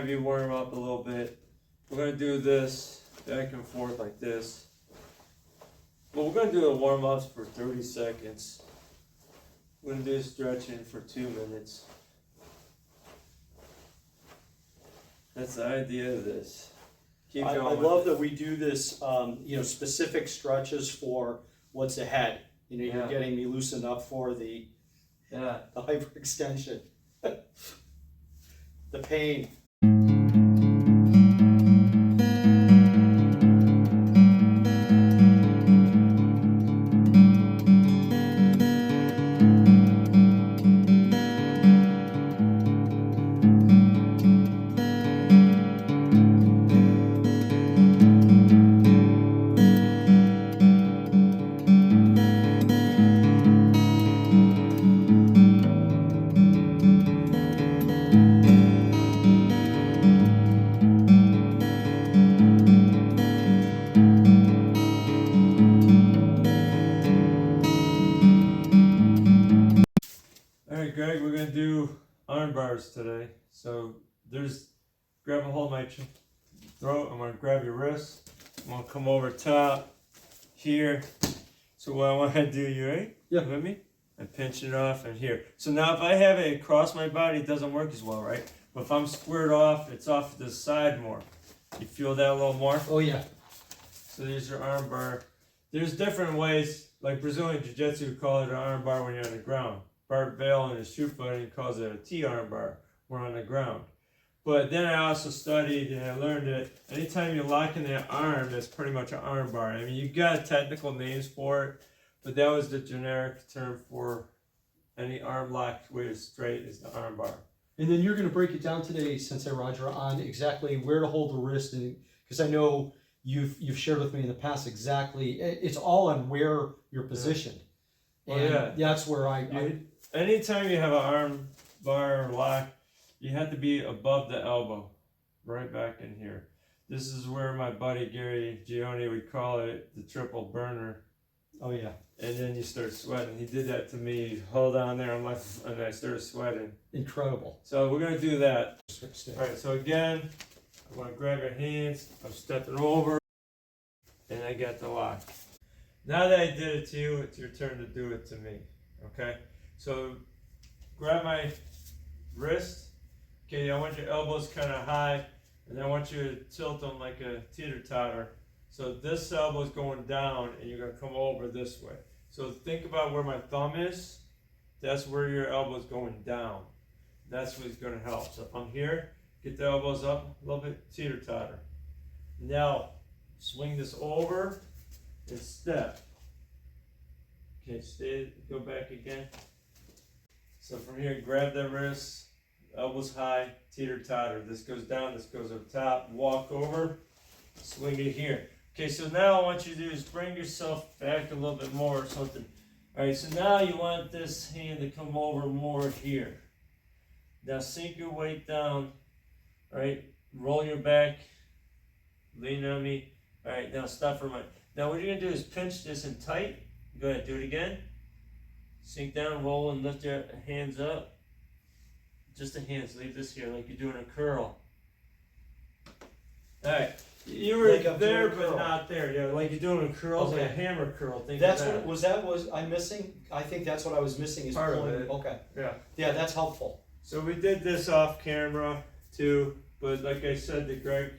have you warm up a little bit. We're going to do this back and forth like this. But we're going to do the warm-ups for 30 seconds. We're going to do stretching for 2 minutes. That's the idea of this. Keep I going. love that we do this, specific stretches for what's ahead. You're Yeah. getting me loosened up for the hyperextension, the pain. Alright, Greg, we're going to do arm bars today. So grab a hold of my throat. I'm going to grab your wrist. I'm going to come over top here. So what I want to do, you ready? Yeah. With me? And pinch it off and here. So now if I have it across my body, it doesn't work as well, right? But if I'm squared off, it's off to the side more. You feel that a little more? Oh yeah. So there's your arm bar. There's different ways, like Brazilian Jiu-Jitsu would call it an arm bar when you're on the ground. Bart Vale in his shoot fighting calls it a T-arm bar. We're on the ground. But then I also studied and I learned that anytime you're locking that arm, that's pretty much an arm bar. I mean, you got technical names for it, but that was the generic term for any arm locked way to straight is the arm bar. And then you're going to break it down today, Sensei Roger, on exactly where to hold the wrist, and because I know you've shared with me in the past exactly, it's all on where you're positioned. Well, And yeah. that's where I Anytime you have an arm bar or lock, you have to be above the elbow, right back in here. This is where my buddy Gary Gioni would call it the triple burner. oh yeah. And then you start sweating. He did that to me. Hold on there on and I started sweating. Incredible. So we're gonna do that. Stay. All right. So again, I want to grab your hands. I'm stepping over, and I got the lock. Now that I did it to you, it's your turn to do it to me. Okay. So grab my wrist. Okay. I want your elbows kind of high, and I want you to tilt them like a teeter-totter. So this elbow's going down, and you're gonna come over this way. So think about where my thumb is. That's where your elbow's going down. That's what's gonna help. So if I'm here, get the elbows up a little bit, teeter-totter. Now, swing this over and step. Okay, stay, go back again. So from here, grab the wrist, elbows high, teeter-totter. This goes down, this goes up top, walk over, swing it here. Okay, so now I want you to do is bring yourself back a little bit more or something. All right, so now you want this hand to come over more here. Now sink your weight down. All right, roll your back, lean on me. All right, now stop for a minute. Now what you're gonna do is pinch this in tight. Go ahead, do it again. Sink down, roll, and lift your hands up. Just the hands, leave this here like you're doing a curl. All right, you were Like I'm there doing a but curl. not there. Yeah, like you're doing a curl, like Okay. a hammer curl. Think That's of what that. was I missing? I think that's what I was missing is Part of pulling. it. Okay. Yeah. Yeah, that's helpful. So we did this off camera too, but like I said to Greg,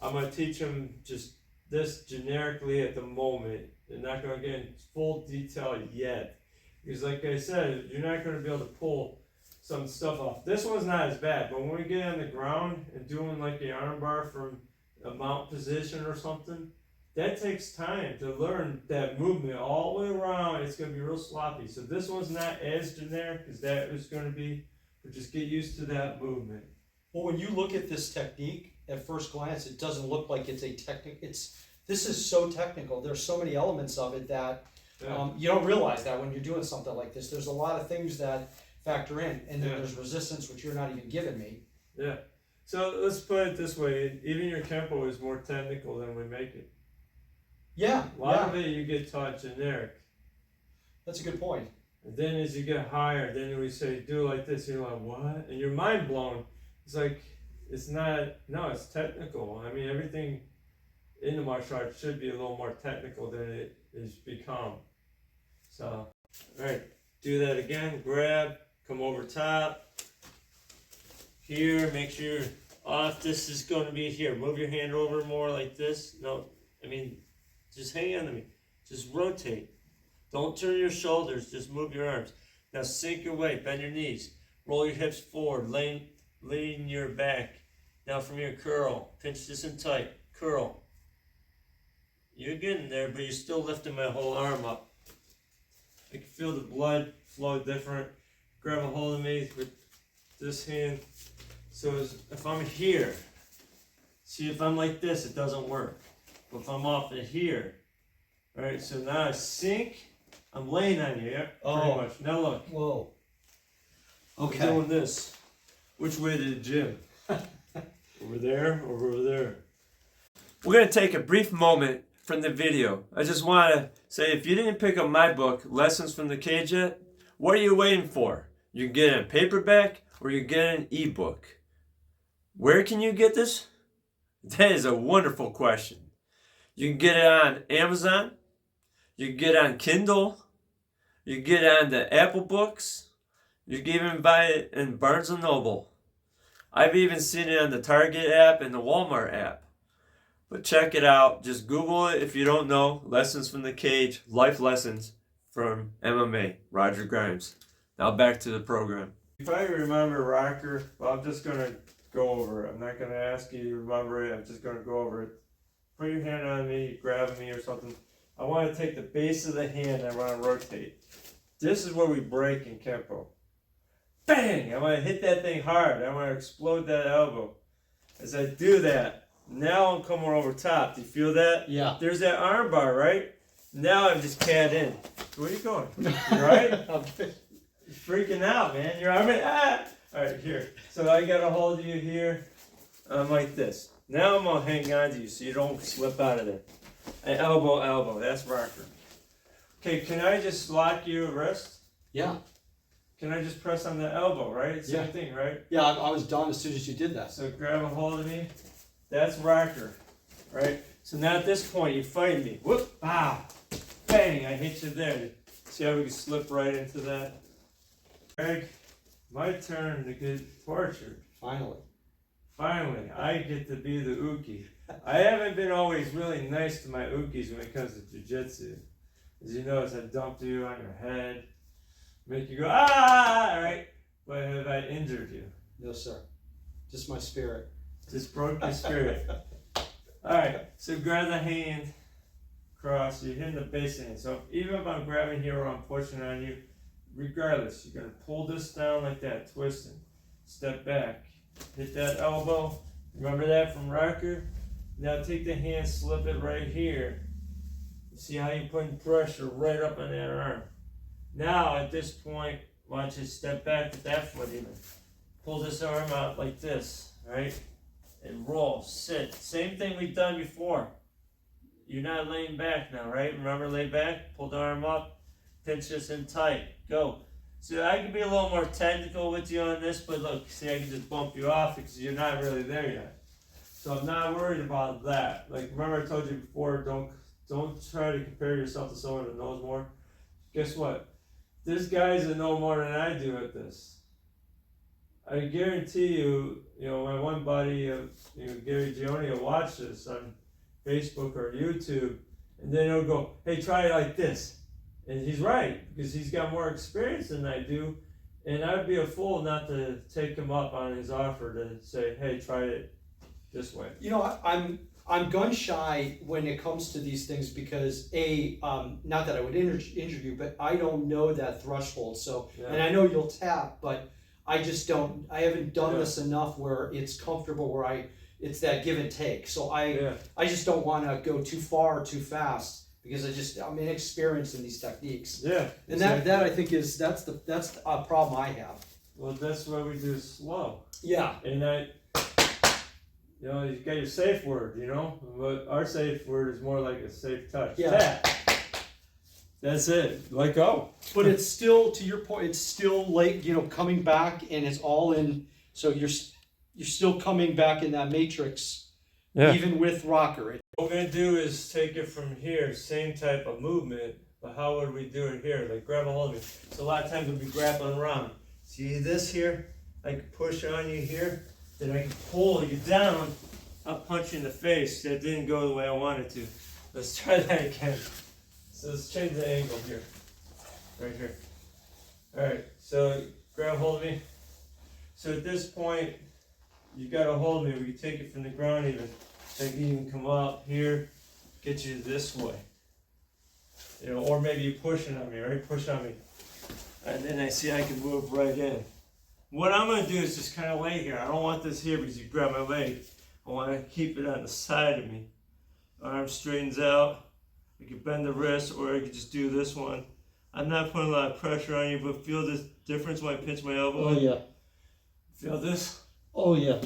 I'm gonna teach him just this generically at the moment. They're not gonna get in full detail yet, because like I said, you're not gonna be able to pull some stuff off. This one's not as bad, but when we get on the ground and doing like the arm bar from a mount position or something, that takes time to learn that movement all the way around. It's gonna be real sloppy. So this one's not as generic as that is gonna be. But just get used to that movement. Well, when you look at this technique at first glance, it doesn't look like it's a technique. This is so technical. There's so many elements of it that you don't realize that when you're doing something like this. There's a lot of things that factor in, and then there's resistance, which you're not even giving me. Yeah. So let's put it this way: even your tempo is more technical than we make it. Yeah. A lot of it you get taught generic. That's a good point. And then as you get higher, then we say, do it like this, and you're like, what? And you're mind blown. It's like, it's not, no, it's technical. I mean, everything in the martial arts should be a little more technical than it is become. So, alright, do that again, grab, come over top. Here, make sure off, this is going to be here. Move your hand over more like this. No, I mean, just hang on to me. Just rotate. Don't turn your shoulders, just move your arms. Now sink your weight, bend your knees. Roll your hips forward, lean your back. Now from here, curl. Pinch this in tight, curl. You're getting there, but you're still lifting my whole arm up. I can feel the blood flow different. Grab a hold of me with this hand. So if I'm here, see if I'm like this, it doesn't work. But if I'm off of here, alright, so now I sink, I'm laying on you, yeah? Pretty much. Now look. Whoa. Okay. I'm doing this. Which way to the gym? Over there or over there? We're going to take a brief moment from the video. I just want to say, if you didn't pick up my book, Lessons from the Cage yet, what are you waiting for? You can get it in paperback or you can get it in ebook. Where can you get this? That is a wonderful question. You can get it on Amazon. You can get it on Kindle. You can get it on the Apple Books. You can even buy it in Barnes & Noble. I've even seen it on the Target app and the Walmart app. But check it out. Just Google it if you don't know. Lessons from the Cage, Life Lessons from MMA, Roger Grimes. Now back to the program. If I remember Rocker, well, I'm just going to go over it. I'm not going to ask you to remember it. I'm just going to go over it. Put your hand on me, grab me or something. I want to take the base of the hand and I want to rotate. This is where we break in Kempo. Bang! I want to hit that thing hard. I want to explode that elbow. As I do that, now I'm coming over top. Do you feel that? Yeah. There's that arm bar, right? Now I'm just cat in. Where are you going? You right? You're freaking out, man. You're arm in. Ah! Alright, here. So I got a hold of you here. I'm like this. Now I'm going to hang on to you so you don't slip out of there. And elbow, elbow. That's Rocker. Okay, can I just lock your wrist? Yeah. Can I just press on the elbow, right? Same thing, right? Yeah, I was done as soon as you did that. So grab a hold of me. That's Rocker, right? So now at this point, you fight me. Whoop, bow, bang, I hit you there. See how we can slip right into that? Greg, my turn to get tortured. Finally. Finally, I get to be the uke. I haven't been always really nice to my ukes when it comes to jiu-jitsu. As you notice, I dumped you on your head, make you go, ah, right? But have I injured you? No, sir. Just my spirit. Just broke your spirit. Alright, so grab the hand, cross, you're hitting the base of the hand. So even if I'm grabbing here or I'm pushing on you, regardless, you're going to pull this down like that, twisting. Step back, hit that elbow. Remember that from Rocker? Now take the hand, slip it right here. See how you're putting pressure right up on that arm. Now at this point, watch it step back with that foot even. Pull this arm out like this, right? And roll, sit. Same thing we've done before. You're not laying back now, right? Remember, lay back, pull the arm up, pinch this in tight, go. So I can be a little more technical with you on this, but look, see, I can just bump you off because you're not really there yet. So I'm not worried about that. Like, remember I told you before, don't try to compare yourself to someone that knows more. Guess what? This guy's a know more than I do at this. I guarantee you, my one buddy, Gary Gioni, will watch this on Facebook or YouTube, and then he'll go, hey, try it like this. And he's right, because he's got more experience than I do, and I'd be a fool not to take him up on his offer to say, hey, try it this way. I'm gun shy when it comes to these things because not that I would injure you, but I don't know that threshold. So, and I know you'll tap, but I just don't. I haven't done this enough where it's comfortable, where it's that give and take. So I just don't want to go too far too fast because I'm inexperienced in these techniques. Yeah, and that I think that's a problem I have. Well, that's why we do slow. Yeah, and you got your safe word, but our safe word is more like a safe touch. Yeah. Tap. That's it. Let go. But it's still, to your point, it's still late, coming back and it's all in. So you're still coming back in that matrix, Yeah. even with rocker. What we're gonna do is take it from here, same type of movement, but how would we do it here? Like grab a hold of me. So a lot of times we'll be grappling around. See this here? I can push on you here, then I can pull you down. I'll punch you in the face. That didn't go the way I wanted to. Let's try that again. So let's change the angle here. Right here. Alright, so grab hold of me. So at this point, you gotta hold me. We can take it from the ground even. They can even come up here, get you this way. You know, or maybe you're pushing on me, right? Push on me. And then I see I can move right in. What I'm gonna do is just kind of lay here. I don't want this here because you grab my leg. I want to keep it on the side of me. Arm straightens out. I can bend the wrist, or I could just do this one. I'm not putting a lot of pressure on you, but feel this difference when I pinch my elbow? Oh yeah. Feel this? Oh yeah.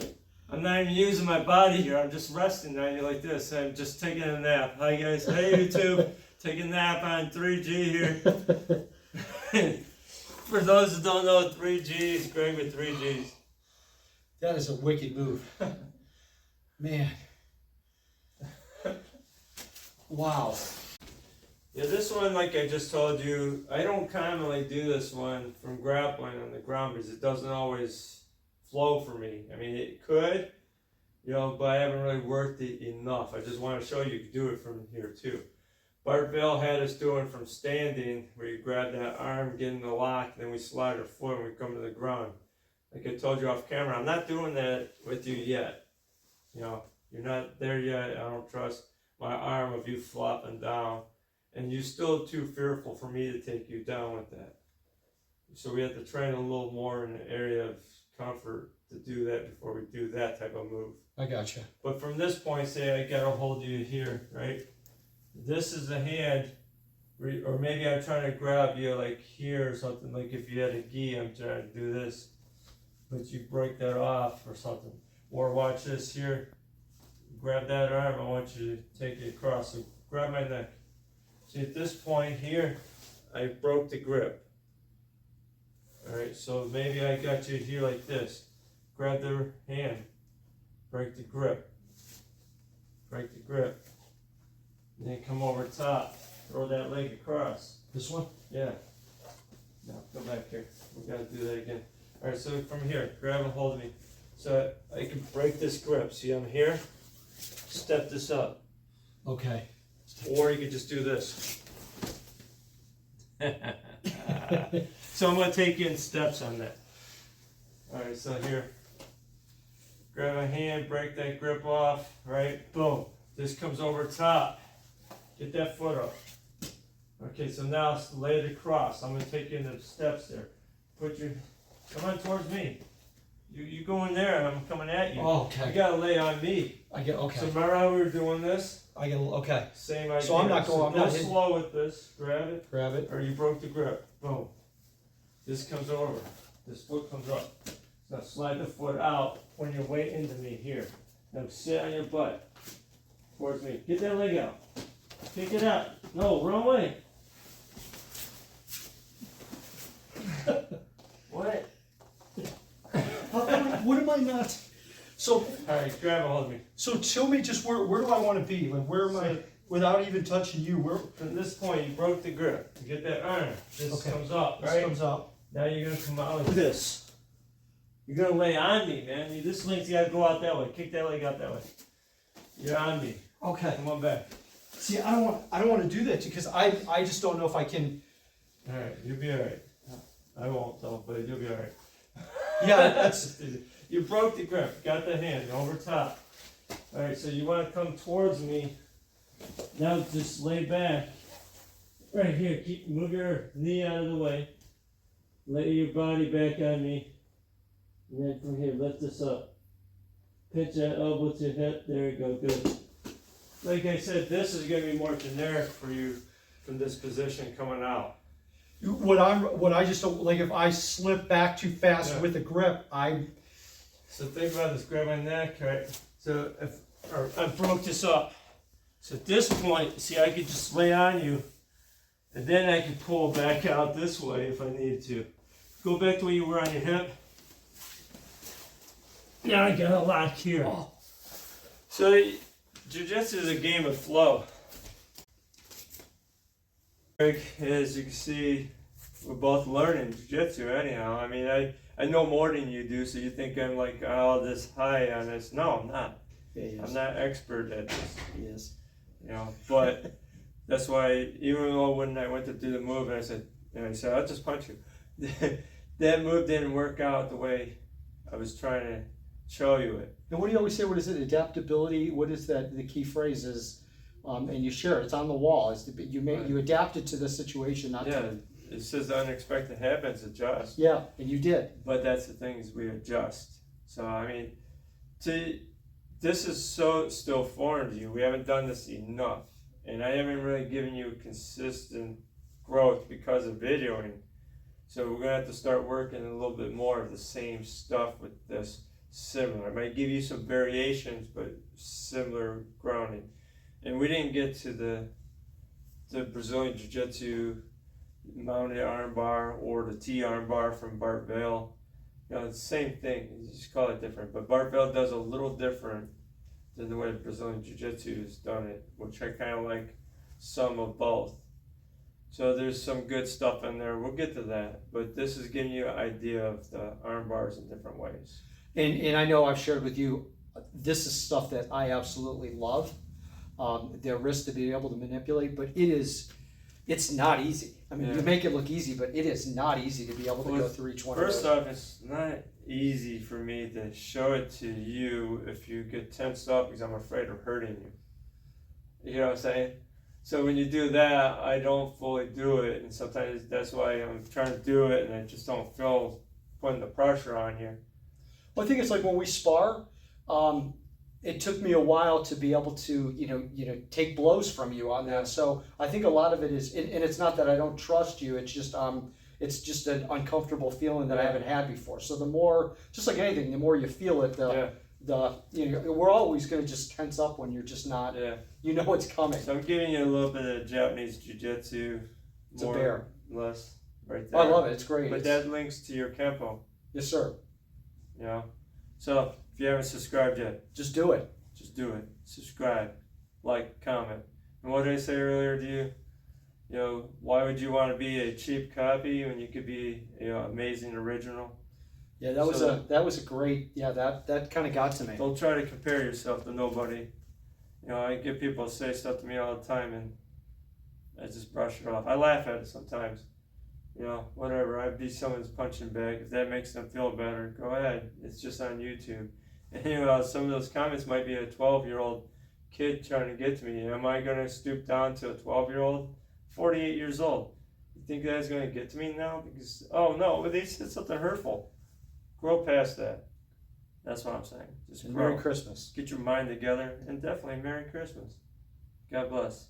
I'm not even using my body here. I'm just resting on you like this. I'm just taking a nap. Hi guys. Hey YouTube. Taking a nap on 3G here. For those that don't know, 3Gs, Greg with 3Gs. That is a wicked move. Man. Wow. Yeah, this one, like I just told you, I don't commonly do this one from grappling on the ground because it doesn't always flow for me. I mean, it could, you know, but I haven't really worked it enough. I just want to show you can do it from here too. Bart Bell had us doing from standing, where you grab that arm, get in the lock, and then we slide our foot and we come to the ground. Like I told you off camera, I'm not doing that with you yet. You know, you're not there yet. I don't trust my arm of you flopping down. And you're still too fearful for me to take you down with that. So we have to train a little more in the area of comfort to do that before we do that type of move. I gotcha. But from this point, say I gotta hold you here, right? This is a hand, or maybe I'm trying to grab you like here or something, like if you had a gi, I'm trying to do this. But you break that off or something. Or watch this here, grab that arm, I want you to take it across. So grab my neck. See, at this point here, I broke the grip. Alright, so maybe I got you here like this. Grab the hand, break the grip, break the grip, and then come over top, throw that leg across. This one? Yeah. Now, go back here. We gotta do that again. Alright, so from here, grab a hold of me. So I can break this grip. See, I'm here, step this up. Okay. Or you could just do this. So I'm going to take you in steps on that. Alright, so here. Grab a hand, break that grip off, right? Boom. This comes over top. Get that foot up. Okay, so now lay it across. I'm going to take you into the steps there. Come on towards me. You go in there and I'm coming at you. Oh, okay. You got to lay on me. Okay. So remember how we were doing this? Okay. Same idea. So I'm not going. I'm go not hitting. slow with this. Grab it. Grab it. Or you broke the grip. Boom. This comes over. This foot comes up. Now slide the foot out when you're way into me here. Now sit on your butt towards me. Get that leg out. Kick it out. No, wrong way. What? What am I not? So, Alright, grab a hold of me. so show me just where do I want to be? Like, where am I, without even touching you? Where? From this point, you broke the grip. You get that arm. This Okay. comes up, This right? comes up. Now you're gonna come out like this. You're gonna lay on me, man. This leg's gotta go out that way. Kick that leg out that way. You're on me. Okay. Come on back. See, I don't want to do that because I just don't know if I can. Alright, you'll be alright. I won't though, but you'll be alright. Yeah, that's. You broke the grip, got the hand over top. Alright, so you wanna come towards me. Now just lay back. Right here, move your knee out of the way. Lay your body back on me. And then from here, lift this up. Pinch that elbow to hip. There you go, good. Like I said, this is going to be more generic for you from this position coming out. What I just don't like if I slip back too fast Yeah. with the grip, So think about this, grab my neck, right? So I broke this up. So at this point, see, I could just lay on you, and then I can pull back out this way if I needed to. Go back to where you were on your hip. Yeah, I got a lock here. Oh. So, jiu-jitsu is a game of flow. As you can see, we're both learning jiu-jitsu anyhow. I mean, I know more than you do, so you think I'm like, oh, this high on this. No, I'm not. Yeah, I'm not expert at this. Yes. You know, but that's why even though when I went to do the move and I said, I'll just punch you. That move didn't work out the way I was trying to show you it. And what do you always say? What is it? Adaptability. What is that? The key phrase is, and you share it. It's on the wall. It's you adapted to the situation. Not to, it says the unexpected happens, adjust. yeah, and you did. But that's the thing, is we adjust. So I mean, this is so still foreign to you. We haven't done this enough, and I haven't really given you consistent growth because of videoing. So we're gonna have to start working a little bit more of the same stuff with this. Similar. I might give you some variations, but similar grounding. And we didn't get to the Brazilian Jiu-Jitsu mounted armbar or the T armbar from Bart Vale. You know, it's the same thing. You just call it different. But Bart Vale does a little different than the way Brazilian Jiu-Jitsu has done it, which I kind of like some of both. So there's some good stuff in there. We'll get to that. But this is giving you an idea of the arm bars in different ways. And I know I've shared with you, this is stuff that I absolutely love. The risk to be able to manipulate, but it's not easy. I mean, you make it look easy, but it is not easy to be able to go through each one. First off, it's not easy for me to show it to you if you get tensed up because I'm afraid of hurting you. You know what I'm saying? So when you do that, I don't fully do it, and sometimes that's why I'm trying to do it, and I just don't feel putting the pressure on you. Well, I think it's like when we spar. It took me a while to be able to, take blows from you on that. So I think a lot of it is, and it's not that I don't trust you. It's just an uncomfortable feeling that I haven't had before. So the more, just like anything, the more you feel it, we're always going to just tense up when you're just not, you know what's coming. So I'm giving you a little bit of Japanese jiu-jitsu, more or less, right there. I love it. It's great. But that links to your Kempo. Yes, sir. You know? So if you haven't subscribed yet, just do it. Just do it. Subscribe, like, comment. And what did I say earlier to you? You know, why would you want to be a cheap copy when you could be, amazing original? Yeah, that was a great. Yeah, that kind of got to me. Don't try to compare yourself to nobody. You know, I get people say stuff to me all the time, and I just brush it off. I laugh at it sometimes. You know, whatever. I'd be someone's punching bag. If that makes them feel better, go ahead. It's just on YouTube. And some of those comments might be a 12-year-old kid trying to get to me. Am I going to stoop down to a 12-year-old? 48 years old. You think that's going to get to me now? Because, oh no, they said something hurtful. Grow past that. That's what I'm saying. Just grow. Merry Christmas. Get your mind together, and definitely Merry Christmas. God bless.